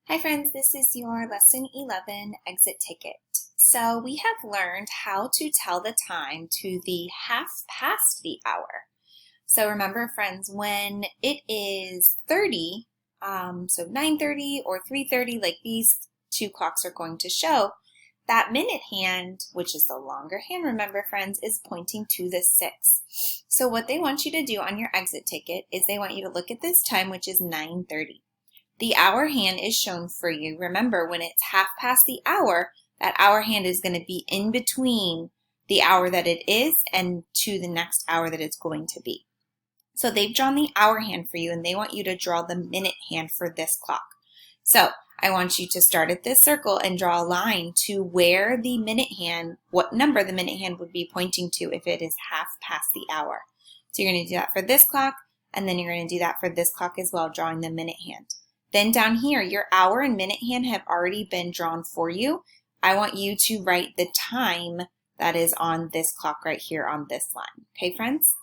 Hi friends, this is your lesson 11 exit ticket. So we have learned how to tell the time to the half past the hour. So remember friends, when it is 30, so 9:30 or 3:30 like these two clocks are going to show, that minute hand, which is the longer hand, remember friends, is pointing to the 6. So what they want you to do on your exit ticket is they want you to look at this time, which is 9:30. The hour hand is shown for you. Remember, when it's half past the hour, that hour hand is going to be in between the hour that it is and to the next hour that it's going to be. So they've drawn the hour hand for you, and they want you to draw the minute hand for this clock. So I want you to start at this circle and draw a line to where the minute hand, what number the minute hand would be pointing to if it is half past the hour. So you're going to do that for this clock, and then you're going to do that for this clock as well, drawing the minute hand. Then down here, your hour and minute hand have already been drawn for you. I want you to write the time that is on this clock right here on this line. Okay, friends?